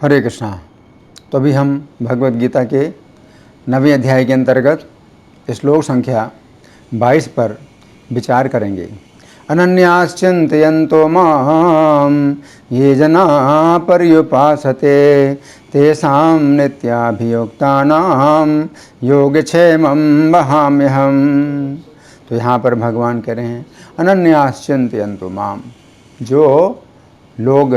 हरे कृष्णा। तो अभी हम भगवद गीता के 9वें अध्याय के अंतर्गत श्लोक संख्या 22 पर विचार करेंगे। अनन्याश्चिन्तयन्तो मां ये जना पर्युपासते तेषां नित्याभियुक्तानां योगक्षेमं वहाम्यहम्। तो यहाँ पर भगवान कह रहे हैं अनन्याश्चिन्तयन्तो मां, जो लोग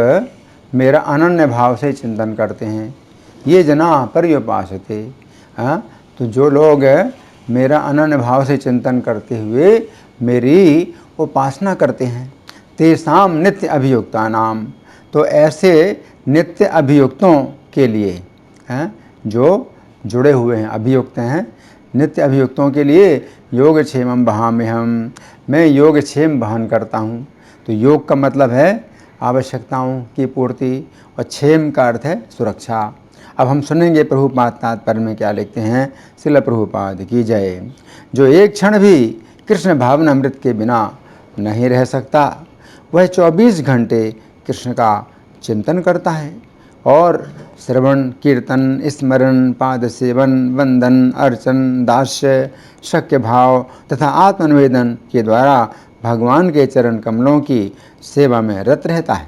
मेरा अनन्य भाव से चिंतन करते हैं, ये जना पर्युपासते, तो जो लोग मेरा अनन्य भाव से चिंतन करते हुए मेरी उपासना करते हैं, तेषां नित्य अभियुक्ता नाम, तो ऐसे नित्य अभियुक्तों के लिए, जो जुड़े हुए हैं, अभियुक्त हैं, नित्य अभियुक्तों के लिए योगक्षेमं वहाम्यहम्, मैं योगक्षेम वहन करता हूँ। तो योग का मतलब है आवश्यकताओं की पूर्ति और क्षेम का अर्थ है सुरक्षा। अब हम सुनेंगे प्रभुपाद तात्पर्य में क्या लिखते हैं। श्रील प्रभुपाद की जय। जो एक क्षण भी कृष्ण भावनामृत के बिना नहीं रह सकता, वह 24 घंटे कृष्ण का चिंतन करता है और श्रवण कीर्तन स्मरण पाद सेवन वंदन अर्चन दास्य शक्य भाव तथा आत्मनिवेदन के द्वारा भगवान के चरण कमलों की सेवा में रत रहता है।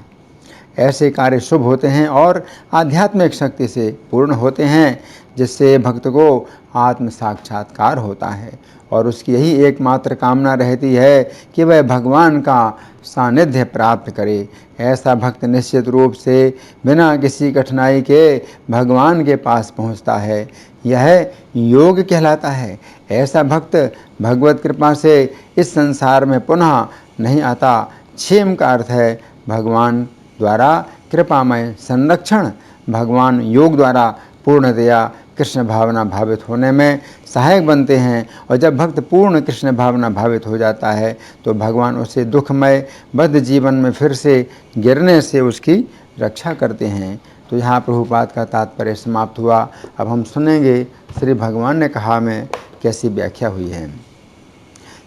ऐसे कार्य शुभ होते हैं और आध्यात्मिक शक्ति से पूर्ण होते हैं, जिससे भक्त को आत्म साक्षात्कार होता है और उसकी यही एकमात्र कामना रहती है कि वह भगवान का सानिध्य प्राप्त करे। ऐसा भक्त निश्चित रूप से बिना किसी कठिनाई के भगवान के पास पहुंचता है। यह योग कहलाता है। ऐसा भक्त भगवत कृपा से इस संसार में पुनः नहीं आता। क्षेम का अर्थ है भगवान द्वारा कृपामय संरक्षण। भगवान योग द्वारा पूर्णतया कृष्ण भावना भावित होने में सहायक बनते हैं, और जब भक्त पूर्ण कृष्ण भावना भावित हो जाता है तो भगवान उसे दुखमय बद्ध जीवन में फिर से गिरने से उसकी रक्षा करते हैं। तो यहाँ प्रभुपाद का तात्पर्य समाप्त हुआ। अब हम सुनेंगे श्री भगवान ने कहा में कैसी व्याख्या हुई है।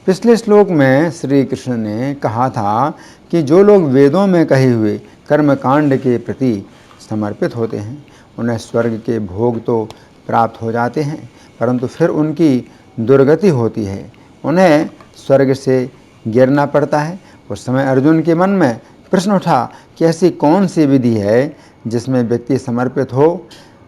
पिछले श्लोक में श्री कृष्ण ने कहा था कि जो लोग वेदों में कहे हुए कर्मकांड के प्रति समर्पित होते हैं, उन्हें स्वर्ग के भोग तो प्राप्त हो जाते हैं, परंतु फिर उनकी दुर्गति होती है, उन्हें स्वर्ग से गिरना पड़ता है। उस समय अर्जुन के मन में प्रश्न उठा कि ऐसी कौन सी विधि है जिसमें व्यक्ति समर्पित हो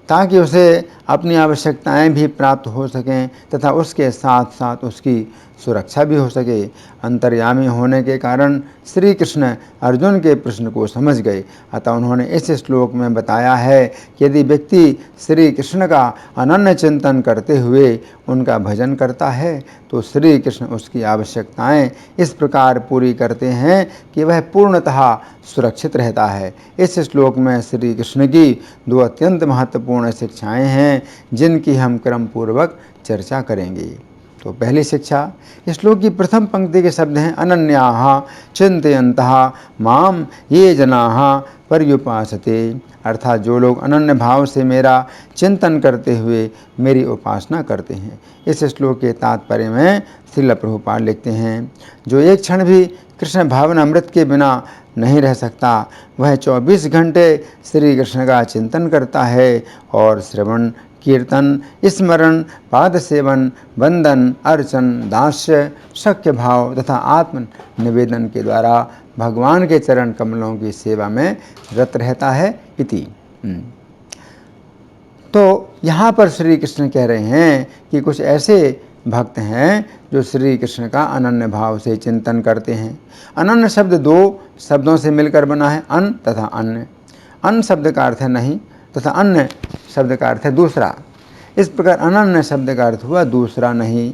ताकि उसे अपनी आवश्यकताएं भी प्राप्त हो सकें तथा उसके साथ साथ उसकी सुरक्षा भी हो सके। अंतर्यामी होने के कारण श्री कृष्ण अर्जुन के प्रश्न को समझ गए, अतः उन्होंने इस श्लोक में बताया है कि यदि व्यक्ति श्री कृष्ण का अनन्य चिंतन करते हुए उनका भजन करता है तो श्री कृष्ण उसकी आवश्यकताएं इस प्रकार पूरी करते हैं कि वह पूर्णतः सुरक्षित रहता है। इस श्लोक में श्री कृष्ण की 2 अत्यंत महत्वपूर्ण शिक्षाएं हैं, जिनकी हम क्रम पूर्वक चर्चा करेंगे। तो पहली शिक्षा, श्लोक की प्रथम पंक्ति के शब्द हैं अनन्याः चिन्तयन्तः माम ये जनाः पर्युपासते, अर्थात जो लोग अनन्य भाव से मेरा चिंतन करते हुए मेरी उपासना करते हैं। इस श्लोक के तात्पर्य में श्रील प्रभुपाद लिखते हैं, जो एक क्षण भी कृष्ण भावनामृत के बिना नहीं रह सकता, वह 24 घंटे श्री कृष्ण का चिंतन करता है और श्रवण कीर्तन स्मरण पाद सेवन वंदन अर्चन दास्य शक्य भाव तथा आत्म निवेदन के द्वारा भगवान के चरण कमलों की सेवा में रत रहता है इति। तो यहाँ पर श्री कृष्ण कह रहे हैं कि कुछ ऐसे भक्त हैं जो श्री कृष्ण का अनन्य भाव से चिंतन करते हैं। अनन्य शब्द 2 शब्दों से मिलकर बना है, अन तथा अन्य। अन शब्द का अर्थ है नहीं तथा अन्य शब्द का अर्थ है दूसरा। इस प्रकार अनन्य शब्द का अर्थ हुआ दूसरा नहीं।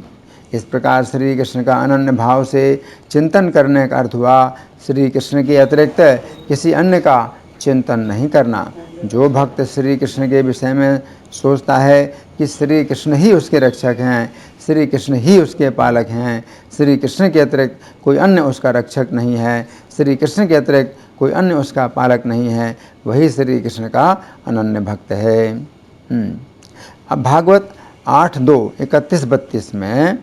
इस प्रकार श्री कृष्ण का अनन्य भाव से चिंतन करने का अर्थ हुआ श्री कृष्ण के अतिरिक्त किसी अन्य का चिंतन नहीं करना। जो भक्त श्री कृष्ण के विषय में सोचता है कि श्री कृष्ण ही उसके रक्षक हैं, श्री कृष्ण ही उसके पालक हैं, श्री कृष्ण के अतिरिक्त कोई अन्य उसका रक्षक नहीं है, श्री कृष्ण के अतिरिक्त कोई अन्य उसका पालक नहीं है, वही श्री कृष्ण का अनन्य भक्त है। अब भागवत 8:2-31-32 में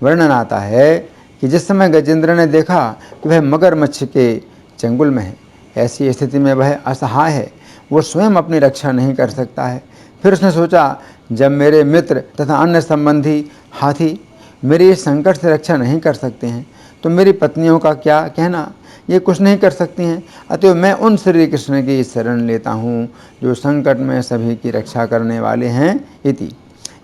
वर्णन आता है कि जिस समय गजेंद्र ने देखा कि वह मगरमच्छ के चंगुल में है, ऐसी स्थिति में वह असहाय है, वो स्वयं अपनी रक्षा नहीं कर सकता है। फिर उसने सोचा, जब मेरे मित्र तथा अन्य संबंधी हाथी मेरी इस संकट से रक्षा नहीं कर सकते हैं, तो मेरी पत्नियों का क्या कहना, ये कुछ नहीं कर सकती हैं। अतः मैं उन श्री कृष्ण की शरण लेता हूँ जो संकट में सभी की रक्षा करने वाले हैं। इति।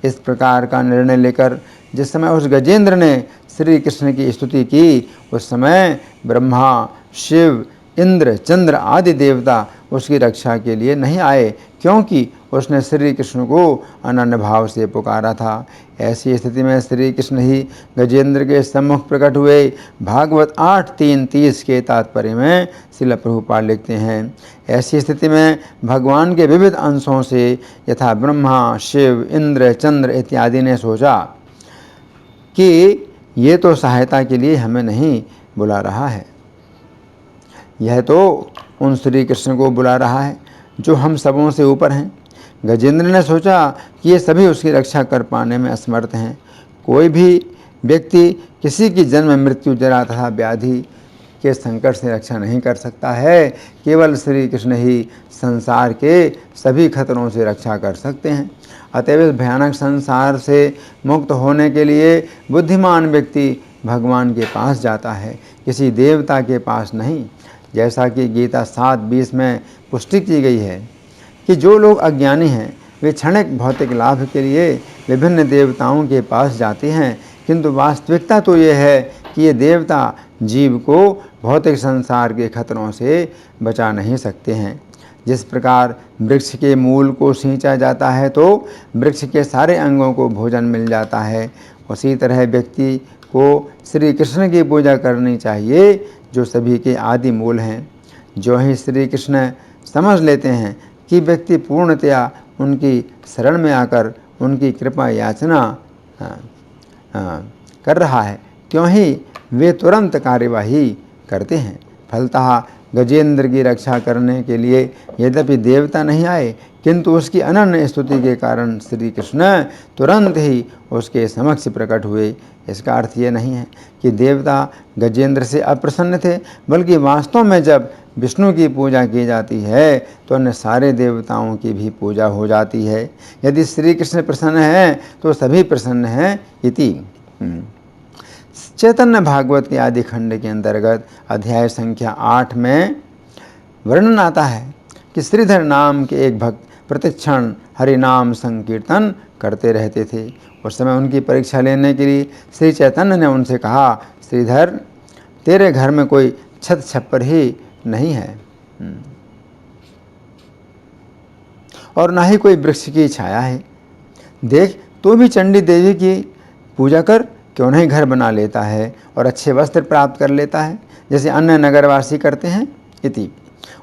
इस प्रकार का निर्णय लेकर जिस समय उस गजेंद्र ने श्री कृष्ण की स्तुति की, उस समय ब्रह्मा, शिव, इंद्र, चंद्र आदि देवता उसकी रक्षा के लिए नहीं आए, क्योंकि उसने श्री कृष्ण को अनन्य भाव से पुकारा था। ऐसी स्थिति में श्री कृष्ण ही गजेंद्र के सम्मुख प्रकट हुए। भागवत 8:3-30 के तात्पर्य में श्रील प्रभुपाद लिखते हैं, ऐसी स्थिति में भगवान के विविध अंशों से यथा ब्रह्मा, शिव, इंद्र, चंद्र इत्यादि ने सोचा कि ये तो सहायता के लिए हमें नहीं बुला रहा है, यह तो उन श्री कृष्ण को बुला रहा है जो हम सबों से ऊपर हैं। गजेंद्र ने सोचा कि ये सभी उसकी रक्षा कर पाने में असमर्थ हैं। कोई भी व्यक्ति किसी की जन्म, मृत्यु, जरा तथा व्याधि के संकट से रक्षा नहीं कर सकता है। केवल श्री कृष्ण ही संसार के सभी खतरों से रक्षा कर सकते हैं। अतएव इस भयानक संसार से मुक्त होने के लिए बुद्धिमान व्यक्ति भगवान के पास जाता है, किसी देवता के पास नहीं। जैसा कि गीता 7:20 में पुष्टि की गई है कि जो लोग अज्ञानी हैं वे क्षणिक भौतिक लाभ के लिए विभिन्न देवताओं के पास जाते हैं, किंतु वास्तविकता तो ये है कि ये देवता जीव को भौतिक संसार के खतरों से बचा नहीं सकते हैं। जिस प्रकार वृक्ष के मूल को सींचा जाता है तो वृक्ष के सारे अंगों को भोजन मिल जाता है, उसी तरह व्यक्ति को श्री कृष्ण की पूजा करनी चाहिए जो सभी के आदि मूल हैं। जो ही श्री कृष्ण समझ लेते हैं कि व्यक्ति पूर्णतया उनकी शरण में आकर उनकी कृपा याचना कर रहा है, त्यों ही वे तुरंत कार्यवाही करते हैं। फलतः गजेंद्र की रक्षा करने के लिए यद्यपि देवता नहीं आए, किंतु उसकी अनन्य स्तुति के कारण श्री कृष्ण तुरंत ही उसके समक्ष प्रकट हुए। इसका अर्थ ये नहीं है कि देवता गजेंद्र से अप्रसन्न थे, बल्कि वास्तव में जब विष्णु की पूजा की जाती है तो अन्य सारे देवताओं की भी पूजा हो जाती है। यदि श्री कृष्ण प्रसन्न हैं तो सभी प्रसन्न हैं। इति। चैतन्य भागवत के आदि खंड के अंतर्गत अध्याय संख्या 8 में वर्णन आता है कि श्रीधर नाम के एक भक्त प्रतिक्षण हरिनाम संकीर्तन करते रहते थे। उस समय उनकी परीक्षा लेने के लिए श्री चैतन्य ने उनसे कहा, श्रीधर, तेरे घर में कोई छत छप्पर ही नहीं है और ना ही कोई वृक्ष की छाया है। देख, तू भी चंडी देवी की पूजा कर, क्यों नहीं घर बना लेता है और अच्छे वस्त्र प्राप्त कर लेता है जैसे अन्य नगरवासी करते हैं। इति।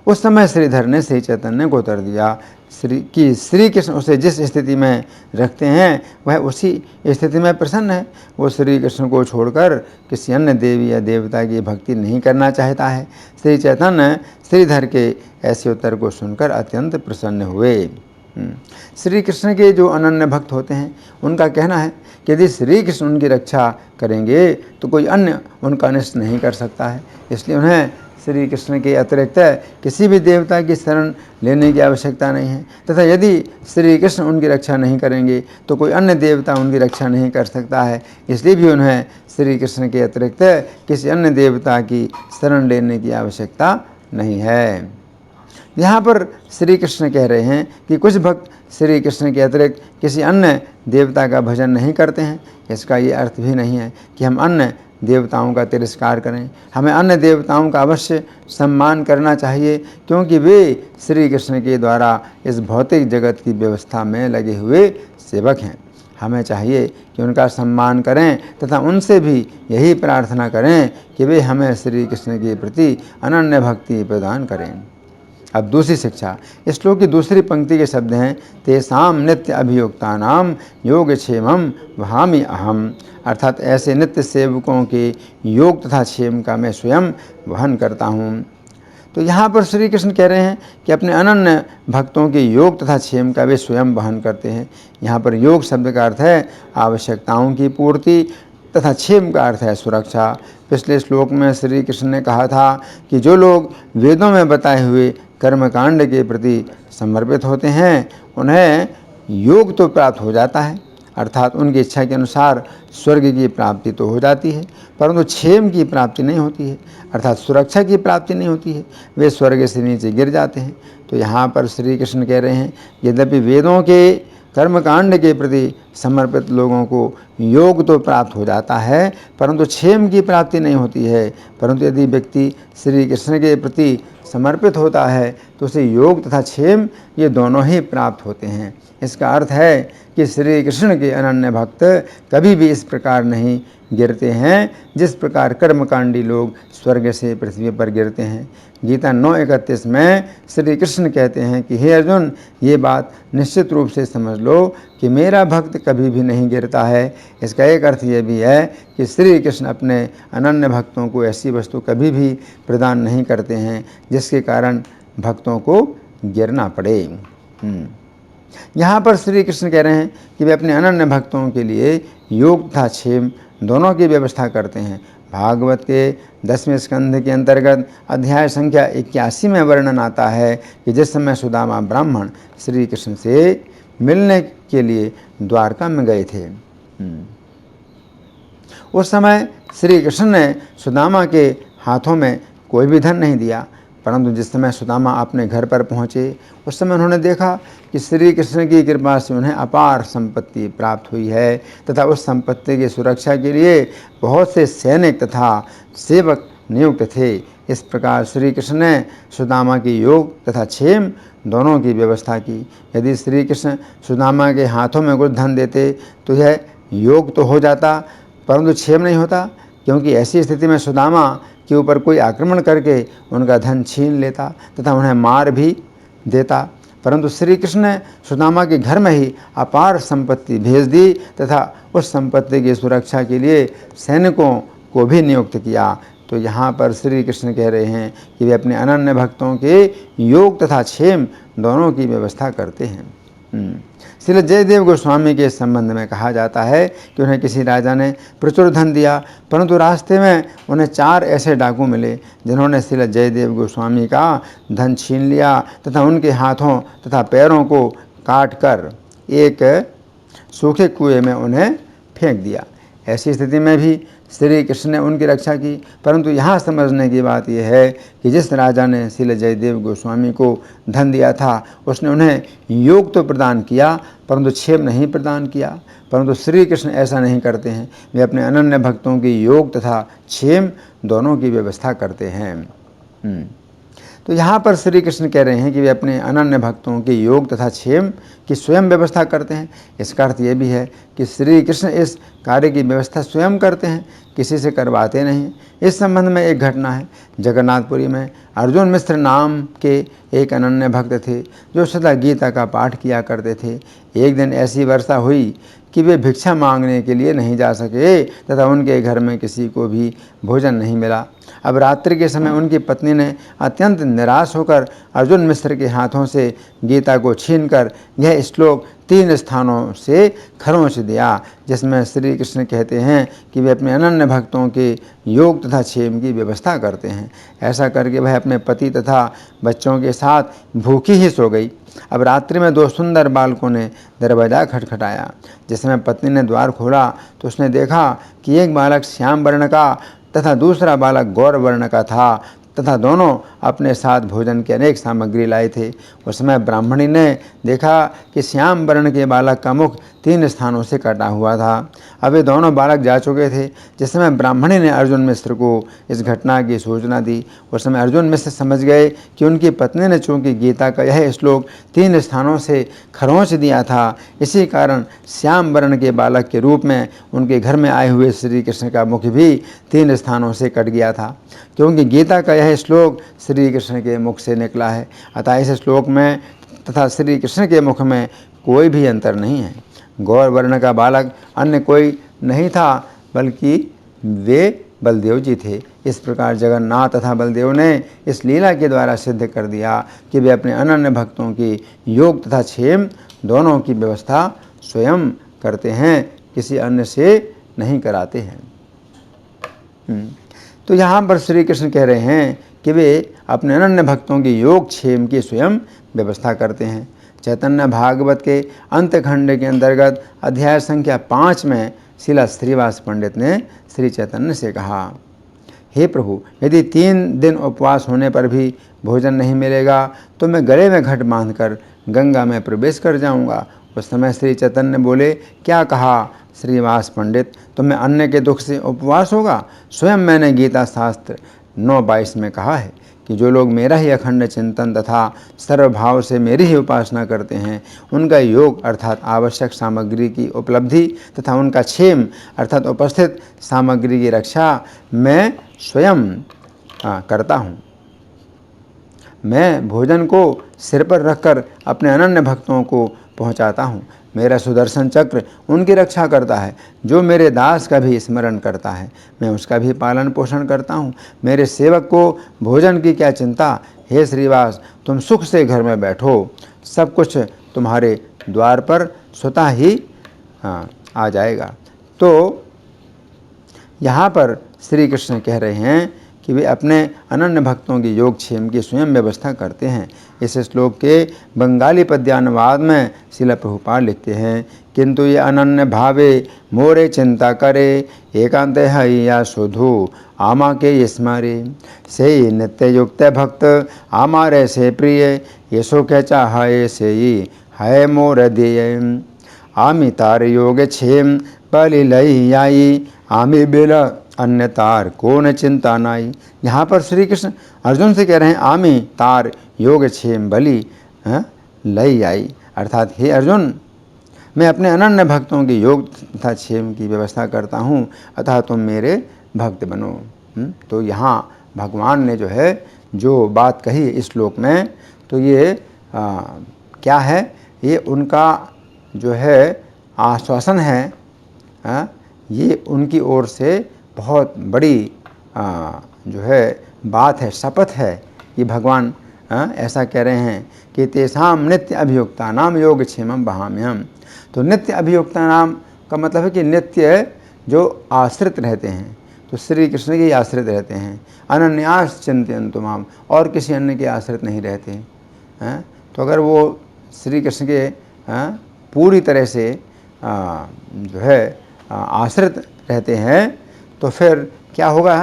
उस समय श्रीधर ने श्री चैतन्य को उत्तर दिया कि श्री कृष्ण उसे जिस स्थिति में रखते हैं वह उसी स्थिति में प्रसन्न है। वो श्री कृष्ण को छोड़कर किसी अन्य देवी या देवता की भक्ति नहीं करना चाहता है। श्री चैतन्य श्रीधर के ऐसे उत्तर को सुनकर अत्यंत प्रसन्न हुए। श्री कृष्ण के जो अनन्य भक्त होते हैं उनका कहना है कि यदि श्री कृष्ण उनकी रक्षा करेंगे तो कोई अन्य उनका अनिष्ट नहीं कर सकता है, इसलिए उन्हें श्री कृष्ण के अतिरिक्त किसी भी देवता की शरण लेने की आवश्यकता नहीं है, तथा यदि श्री कृष्ण उनकी रक्षा नहीं करेंगे तो कोई अन्य देवता उनकी रक्षा नहीं कर सकता है, इसलिए भी उन्हें श्री कृष्ण के अतिरिक्त किसी अन्य देवता की शरण लेने की आवश्यकता नहीं है। यहाँ पर श्री कृष्ण कह रहे हैं कि कुछ भक्त श्री कृष्ण के अतिरिक्त किसी अन्य देवता का भजन नहीं करते हैं। इसका ये अर्थ भी नहीं है कि हम अन्य देवताओं का तिरस्कार करें। हमें अन्य देवताओं का अवश्य सम्मान करना चाहिए, क्योंकि वे श्री कृष्ण के द्वारा इस भौतिक जगत की व्यवस्था में लगे हुए सेवक हैं। हमें चाहिए कि उनका सम्मान करें तथा उनसे भी यही प्रार्थना करें कि वे हमें श्री कृष्ण के प्रति अनन्य भक्ति प्रदान करें। अब दूसरी शिक्षा। इस श्लोक की दूसरी पंक्ति के शब्द हैं, तेषाम नित्य अभियुक्तानाम योगक्षेमम वहामि अहम, अर्थात ऐसे नित्य सेवकों के योग तथा क्षेम का मैं स्वयं वहन करता हूँ। तो यहाँ पर श्री कृष्ण कह रहे हैं कि अपने अनन्य भक्तों के योग तथा क्षेम का वे स्वयं वहन करते हैं। यहाँ पर योग शब्द का अर्थ है आवश्यकताओं की पूर्ति तथा क्षेम का अर्थ है सुरक्षा। पिछले श्लोक में श्री कृष्ण ने कहा था कि जो लोग वेदों में बताए हुए कर्मकांड के प्रति समर्पित होते हैं उन्हें योग तो प्राप्त हो जाता है, अर्थात उनकी इच्छा के अनुसार स्वर्ग की प्राप्ति तो हो जाती है, परंतु क्षेम की प्राप्ति नहीं होती है, अर्थात सुरक्षा की प्राप्ति नहीं होती है। वे स्वर्ग से नीचे गिर जाते हैं। तो यहाँ पर श्री कृष्ण कह रहे हैं, यद्यपि वेदों के कर्मकांड के प्रति समर्पित लोगों को योग तो प्राप्त हो जाता है, परंतु क्षेम की प्राप्ति नहीं होती है। परंतु यदि व्यक्ति श्री कृष्ण के प्रति समर्पित होता है तो उसे योग तथा क्षेम ये दोनों ही प्राप्त होते हैं। इसका अर्थ है कि श्री कृष्ण के अनन्य भक्त कभी भी इस प्रकार नहीं गिरते हैं जिस प्रकार कर्मकांडी लोग स्वर्ग से पृथ्वी पर गिरते हैं। गीता 9:31 में श्री कृष्ण कहते हैं कि हे अर्जुन, ये बात निश्चित रूप से समझ लो कि मेरा भक्त कभी भी नहीं गिरता है। इसका एक अर्थ ये भी है कि श्री कृष्ण अपने अनन्य भक्तों को ऐसी वस्तु कभी भी प्रदान नहीं करते हैं जिसके कारण भक्तों को गिरना पड़े। यहाँ पर श्री कृष्ण कह रहे हैं कि वे अपने अनन्य भक्तों के लिए योग तथा क्षेम दोनों की व्यवस्था करते हैं। भागवत के 10वें स्कंध के अंतर्गत अध्याय संख्या 81 में वर्णन आता है कि जिस समय सुदामा ब्राह्मण श्री कृष्ण से मिलने के लिए द्वारका में गए थे, उस समय श्री कृष्ण ने सुदामा के हाथों में कोई भी धन नहीं दिया, परंतु जिस समय सुदामा अपने घर पर पहुँचे उस समय उन्होंने देखा कि श्री कृष्ण की कृपा से उन्हें अपार संपत्ति प्राप्त हुई है तथा उस संपत्ति की सुरक्षा के लिए बहुत से सैनिक तथा सेवक नियुक्त थे। इस प्रकार श्री कृष्ण ने सुदामा की योग तथा क्षेम दोनों की व्यवस्था की। यदि श्री कृष्ण सुदामा के हाथों में कुछ धन देते तो यह योग तो हो जाता, परंतु क्षेम नहीं होता, क्योंकि ऐसी स्थिति में सुदामा के ऊपर कोई आक्रमण करके उनका धन छीन लेता तथा उन्हें मार भी देता। परंतु श्री कृष्ण ने सुदामा के घर में ही अपार संपत्ति भेज दी तथा उस संपत्ति की सुरक्षा के लिए सैनिकों को भी नियुक्त किया। तो यहाँ पर श्री कृष्ण कह रहे हैं कि वे अपने अनन्य भक्तों के योग तथा क्षेम दोनों की व्यवस्था करते हैं। श्री जयदेव गोस्वामी के संबंध में कहा जाता है कि उन्हें किसी राजा ने प्रचुर धन दिया, परंतु रास्ते में उन्हें 4 ऐसे डाकू मिले जिन्होंने श्री जयदेव गोस्वामी का धन छीन लिया तथा उनके हाथों तथा पैरों को काट कर एक सूखे कुएं में उन्हें फेंक दिया। ऐसी स्थिति में भी श्री कृष्ण ने उनकी रक्षा की। परंतु यहाँ समझने की बात यह है कि जिस राजा ने श्री जयदेव गोस्वामी को धन दिया था उसने उन्हें योग तो प्रदान किया परंतु क्षेम नहीं प्रदान किया। परंतु श्री कृष्ण ऐसा नहीं करते हैं, वे अपने अनन्य भक्तों की योग तथा क्षेम दोनों की व्यवस्था करते हैं। तो यहाँ पर श्री कृष्ण कह रहे हैं कि वे अपने अनन्य भक्तों के योग तथा क्षेम की स्वयं व्यवस्था करते हैं। इसका अर्थ ये भी है कि श्री कृष्ण इस कार्य की व्यवस्था स्वयं करते हैं, किसी से करवाते नहीं। इस संबंध में एक घटना है। जगन्नाथपुरी में अर्जुन मिश्र नाम के एक अनन्य भक्त थे जो सदा गीता का पाठ किया करते थे। एक दिन ऐसी वर्षा हुई कि वे भिक्षा मांगने के लिए नहीं जा सके तथा उनके घर में किसी को भी भोजन नहीं मिला। अब रात्रि के समय उनकी पत्नी ने अत्यंत निराश होकर अर्जुन मिश्र के हाथों से गीता को छीनकर यह श्लोक 3 स्थानों से खरोंच दिया, जिसमें श्री कृष्ण कहते हैं कि वे अपने अनन्य भक्तों के योग तथा क्षेम की व्यवस्था करते हैं। ऐसा करके वह अपने पति तथा बच्चों के साथ भूखी ही सो गई। अब रात्रि में 2 सुंदर बालकों ने दरवाज़ा खटखटाया। जिस समय पत्नी ने द्वार खोला तो उसने देखा कि एक बालक श्याम वर्ण का तथा दूसरा बालक गौर वर्ण का था तथा दोनों अपने साथ भोजन की अनेक सामग्री लाए थे। उस समय ब्राह्मणी ने देखा कि श्याम वर्ण के बालक का मुख 3 स्थानों से कटा हुआ था। अब वे दोनों बालक जा चुके थे। जिस समय ब्राह्मणी ने अर्जुन मिश्र को इस घटना की सूचना दी, उस समय अर्जुन मिश्र समझ गए कि उनकी पत्नी ने चूँकि गीता का यह श्लोक 3 स्थानों से खरोंच दिया था, इसी कारण श्याम वर्ण के बालक के रूप में उनके घर में आए हुए श्री कृष्ण का मुख भी 3 स्थानों से कट गया था, क्योंकि गीता का यह श्लोक श्री कृष्ण के मुख से निकला है। अतः इस श्लोक में तथा श्री कृष्ण के मुख में कोई भी अंतर नहीं है। गौर वर्ण का बालक अन्य कोई नहीं था बल्कि वे बलदेव जी थे। इस प्रकार जगन्नाथ तथा बलदेव ने इस लीला के द्वारा सिद्ध कर दिया कि वे अपने अनन्य भक्तों की योग तथा क्षेम दोनों की व्यवस्था स्वयं करते हैं, किसी अन्य से नहीं कराते हैं। तो यहाँ पर श्री कृष्ण कह रहे हैं कि वे अपने अनन्य भक्तों की योगक्षेम की स्वयं व्यवस्था करते हैं। चैतन्य भागवत के अंतखंड के अंतर्गत अध्याय संख्या 5 में श्रीला श्रीवास पंडित ने श्री चैतन्य से कहा, हे प्रभु, यदि 3 दिन उपवास होने पर भी भोजन नहीं मिलेगा तो मैं गले में घट बांधकर गंगा में प्रवेश कर जाऊंगा। उस समय श्री चैतन्य बोले, क्या कहा श्रीवास पंडित, तुम्हें अन्य के दुख से उपवास होगा? स्वयं मैंने गीता शास्त्र 9:22 में कहा है कि जो लोग मेरा ही अखंड चिंतन तथा सर्वभाव से मेरी ही उपासना करते हैं, उनका योग अर्थात आवश्यक सामग्री की उपलब्धि तथा उनका क्षेम अर्थात उपस्थित सामग्री की रक्षा मैं स्वयं करता हूँ। मैं भोजन को सिर पर रखकर अपने अनन्य भक्तों को पहुँचाता हूँ। मेरा सुदर्शन चक्र उनकी रक्षा करता है। जो मेरे दास का भी स्मरण करता है, मैं उसका भी पालन पोषण करता हूँ। मेरे सेवक को भोजन की क्या चिंता? हे श्रीवास, तुम सुख से घर में बैठो, सब कुछ तुम्हारे द्वार पर स्वतः ही आ जाएगा। तो यहाँ पर श्री कृष्ण कह रहे हैं कि वे अपने अनन्य भक्तों की योगक्षेम की स्वयं व्यवस्था करते हैं। इस श्लोक के बंगाली पद्यानुवाद में श्रील प्रभुपाद लिखते हैं, किंतु ये अनन्य भावे मोरे चिंता करे, एकांत हैया सुधु आमा के स्मरे, से नित्य युक्त भक्त आमारे से प्रिय, यशो के चाहे से है मोर दिय, आमी तार योग क्षेम बलि लई आई, आमी बिल अन्य तार को न चिंता नाई। यहाँ पर श्री कृष्ण अर्जुन से कह रहे हैं, आमी तार योग क्षेम बलि लई आई, अर्थात हे अर्जुन, मैं अपने अनन्य भक्तों की योग तथा क्षेम की व्यवस्था करता हूँ, अतः तुम मेरे भक्त बनो। तो यहाँ भगवान ने जो है जो बात कही इस श्लोक में, तो ये क्या है? ये उनका जो है आश्वासन है, ये उनकी ओर से बहुत बड़ी जो है बात है, शपथ है कि भगवान ऐसा कह रहे हैं कि तेषाम नित्य अभियुक्ता नाम योग क्षेमम वहाम्यहम। तो नित्य अभियुक्ता नाम का मतलब है कि नित्य जो आश्रित रहते हैं, तो श्री कृष्ण के आश्रित रहते हैं। अनन्यास चिंतयन्तु माम, और किसी अन्य के आश्रित नहीं रहते हैं। तो अगर वो श्री कृष्ण के पूरी तरह से जो है आश्रित रहते हैं, तो फिर क्या होगा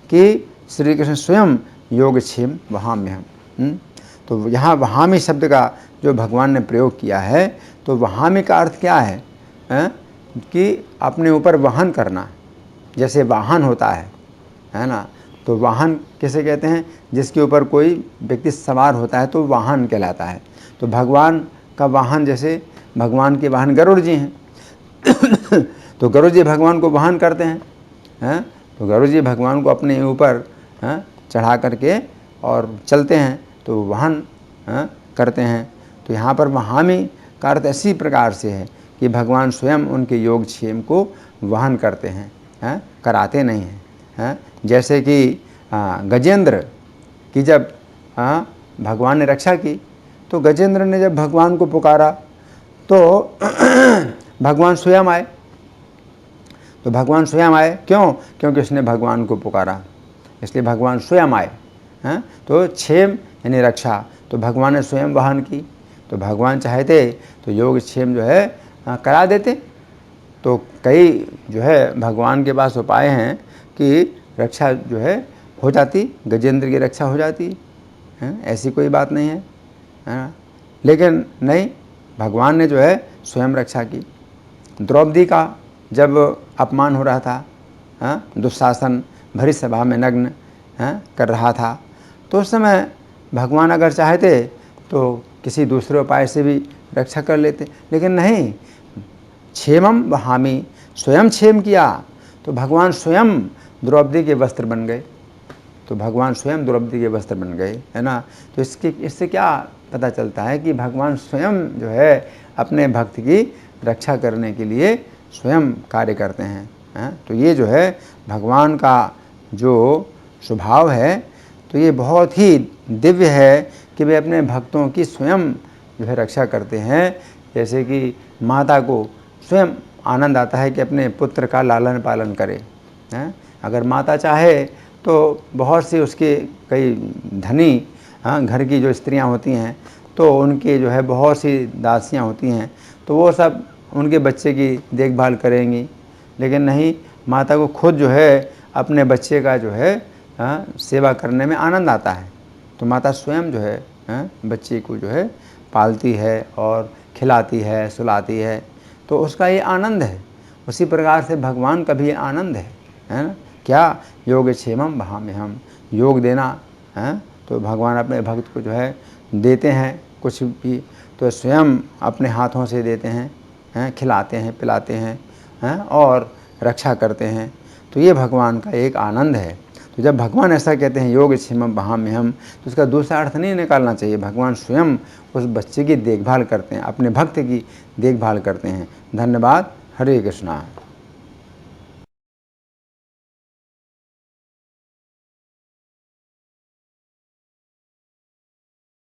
कि श्री कृष्ण स्वयं योगक्षेम वहाम्यहम। तो यहाँ वहामी शब्द का जो भगवान ने प्रयोग किया है, तो वहामी का अर्थ क्या है? कि अपने ऊपर वाहन करना, जैसे वाहन होता है ना। तो वाहन किसे कहते हैं? जिसके ऊपर कोई व्यक्ति सवार होता है तो वाहन कहलाता है। तो भगवान का वाहन, जैसे भगवान के वाहन गरुड़ जी हैं तो गरुड़ जी भगवान को वाहन करते हैं। तो गरुड़ जी भगवान को अपने ऊपर चढ़ा करके और चलते हैं, तो वाहन करते हैं। तो यहाँ पर वहामी का अर्थ इसी प्रकार से है कि भगवान स्वयं उनके योगक्षेम को वहन करते हैं, कराते नहीं हैं। जैसे कि गजेंद्र की जब भगवान ने रक्षा की, तो गजेंद्र ने जब भगवान को पुकारा तो भगवान स्वयं आए। तो भगवान स्वयं आए क्यों? क्योंकि उसने भगवान को पुकारा, इसलिए भगवान स्वयं आए। तो क्षेम यानी रक्षा, तो भगवान ने स्वयं वहन की। तो भगवान चाहते तो योग क्षेम जो है करा देते। तो कई जो है भगवान के पास उपाय हैं कि रक्षा जो है हो जाती, गजेंद्र की रक्षा हो जाती है, ऐसी कोई बात नहीं है। लेकिन नहीं, भगवान ने जो है स्वयं रक्षा की। द्रौपदी का जब अपमान हो रहा था, दुशासन भरी सभा में नग्न कर रहा था, तो उस समय भगवान अगर चाहते तो किसी दूसरे उपाय से भी रक्षा कर लेते, लेकिन नहीं, क्षेमम वहामी, स्वयं क्षेम किया। तो भगवान स्वयं द्रौपदी के वस्त्र बन गए। तो भगवान स्वयं द्रौपदी के वस्त्र बन गए, है ना। तो इससे क्या पता चलता है कि भगवान स्वयं जो है अपने भक्त की रक्षा करने के लिए स्वयं कार्य करते हैं। तो ये जो है भगवान का जो स्वभाव है, तो ये बहुत ही दिव्य है कि वे अपने भक्तों की स्वयं जो है रक्षा करते हैं। जैसे कि माता को स्वयं आनंद आता है कि अपने पुत्र का लालन पालन करे। अगर माता चाहे तो बहुत सी उसके कई धनी घर की जो स्त्रियां होती हैं, तो उनकी जो है बहुत सी दासियां होती हैं, तो वो सब उनके बच्चे की देखभाल करेंगी। लेकिन नहीं, माता को खुद जो है अपने बच्चे का जो है सेवा करने में आनंद आता है। तो माता स्वयं जो है बच्चे को जो है पालती है और खिलाती है, सुलाती है, तो उसका ये आनंद है। उसी प्रकार से भगवान का भी ये आनंद है ना। क्या योगक्षेमम वहाम्यहम्, योग देना है, तो भगवान अपने भक्त को जो है देते हैं कुछ भी, तो स्वयं अपने हाथों से देते हैं, खिलाते हैं, पिलाते हैं और रक्षा करते हैं। तो ये भगवान का एक आनंद है। तो जब भगवान ऐसा कहते हैं योगक्षेमम वहाम्यहम्, तो उसका दूसरा अर्थ नहीं निकालना चाहिए। भगवान स्वयं उस बच्चे की देखभाल करते हैं, अपने भक्त की देखभाल करते हैं। धन्यवाद। हरे कृष्णा।